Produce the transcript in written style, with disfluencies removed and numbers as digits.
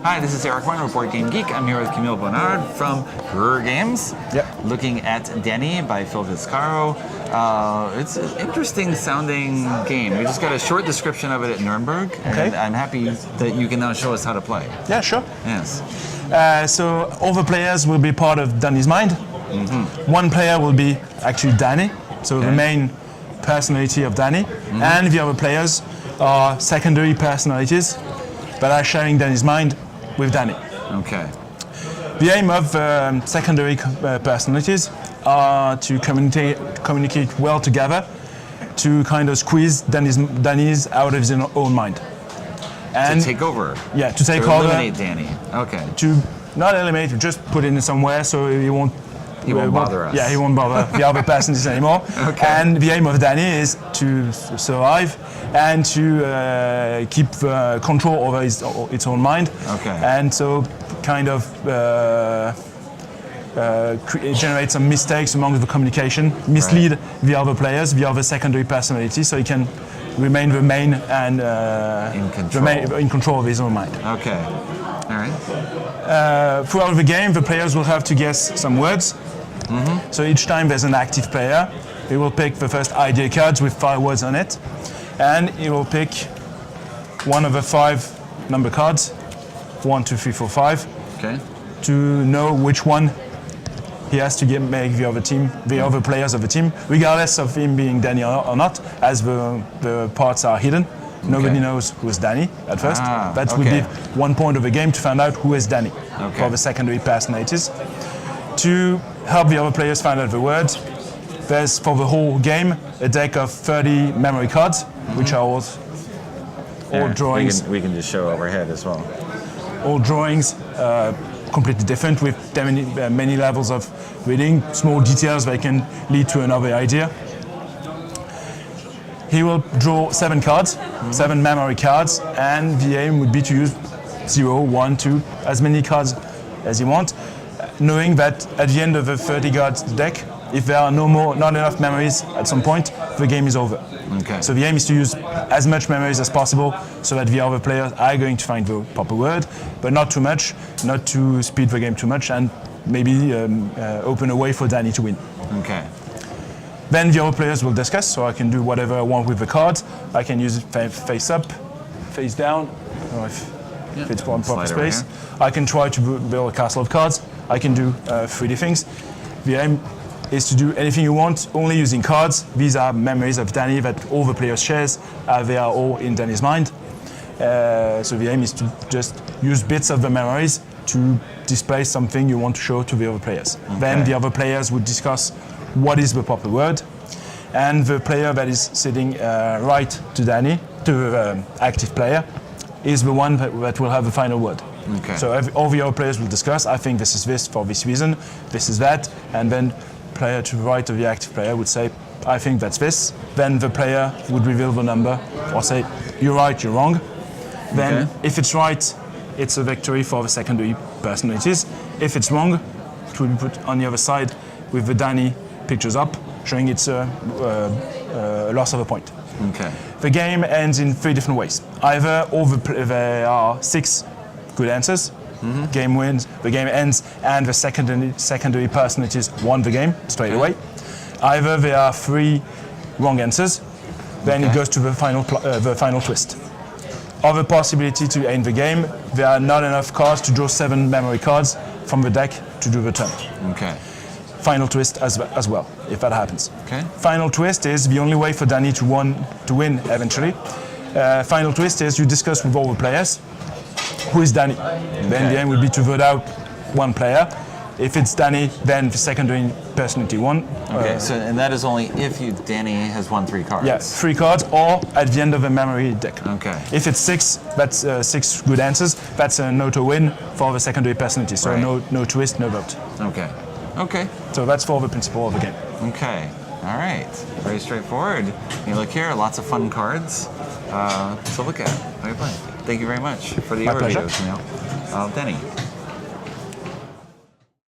Hi, this is Eric Weiner, Board Game Geek. I'm here with Camille Bonnard from Grr Games. Yep. Looking at Dany by Phil Viscaro. It's an interesting sounding game. We just got a short description of it at Nuremberg, and I'm happy that you can now show us how to play. Yeah, sure. Yes. So all the players will be part of Dany's mind. One player will be actually Dany, so the main personality of Dany, and the other players are secondary personalities that are sharing Dany's mind with Dany. Okay. The aim of secondary personalities are to communicate well together, to kind of squeeze Dany's out of his own mind. And to take over. Yeah, to take to over. Eliminate Dany. Okay. To not eliminate, just put it in somewhere so he won't. He won't bother us. Yeah, he won't bother the other persons anymore. Okay. And the aim of Dany is to survive and to keep control over its own mind. Okay. And so kind of generate some mistakes among the communication, mislead the other players, the other secondary personalities, so he can remain the main and in control of his own mind. Okay. All right. Throughout the game, the players will have to guess some words. So each time there's an active player, he will pick the first idea cards with 5 words on it, and he will pick one of the 5 number cards, 1, 2, 3, 4, 5, Okay. to know which one he has to make the other players of the team, regardless of him being Dany or not, as the parts are hidden. Nobody knows who's Dany at first. That would be 1 point of the game to find out who is Dany for the secondary personalities. To help the other players find out the words, there's for the whole game a deck of 30 memory cards, which are all drawings. We can just show overhead as well. All drawings, completely different, with many levels of reading, small details that can lead to another idea. He will draw 7 cards, 7 memory cards, and the aim would be to use 0, 1, 2, as many cards as you want, knowing that at the end of the 30 cards deck, if there are not enough memories at some point, the game is over. Okay. So the aim is to use as much memories as possible so that the other players are going to find the proper word, but not too much, not to speed the game too much, and maybe open a way for Dany to win. Okay. Then the other players will discuss, so I can do whatever I want with the cards. I can use it face up, face down, or if it's one proper space. I can try to build a castle of cards. I can do 3D things. The aim is to do anything you want, only using cards. These are memories of Dany that all the players shares. They are all in Dany's mind. So the aim is to just use bits of the memories to display something you want to show to the other players. Okay. Then the other players would discuss what is the proper word, and the player that is sitting right to Dany, to the active player, is the one that will have the final word. Okay. So all the other players will discuss, I think this is this for this reason, this is that, and then player to the right of the active player would say, I think that's this. Then the player would reveal the number or say, you're right, you're wrong. Then if it's right, it's a victory for the secondary personalities. If it's wrong, it will be put on the other side with the Dany pictures up, showing it's a loss of a point. Okay. The game ends in 3 different ways. Either there are 6 good answers, game wins, the game ends, and the secondary personalities won the game straight away. Either there are 3 wrong answers, then it goes to the final twist. Other possibility to end the game, there are not enough cards to draw 7 memory cards from the deck to do the turn. Okay. Final twist as well, if that happens. Okay. Final twist is the only way for Dany to win eventually. Final twist is you discuss with all the players who is Dany. Then the aim would be to vote out one player. If it's Dany, then the secondary personality won. Okay, and that is only if Dany has won 3 cards. Yeah, 3 cards, or at the end of a memory deck. Okay. If it's 6, that's 6 good answers. That's an auto win for the secondary personality. So no twist, no vote. Okay. Okay. So that's for the principle of the game. Okay. All right. Very straightforward. You look here, lots of fun cards to look at. Thank you very much for the overview, Camille. Dany.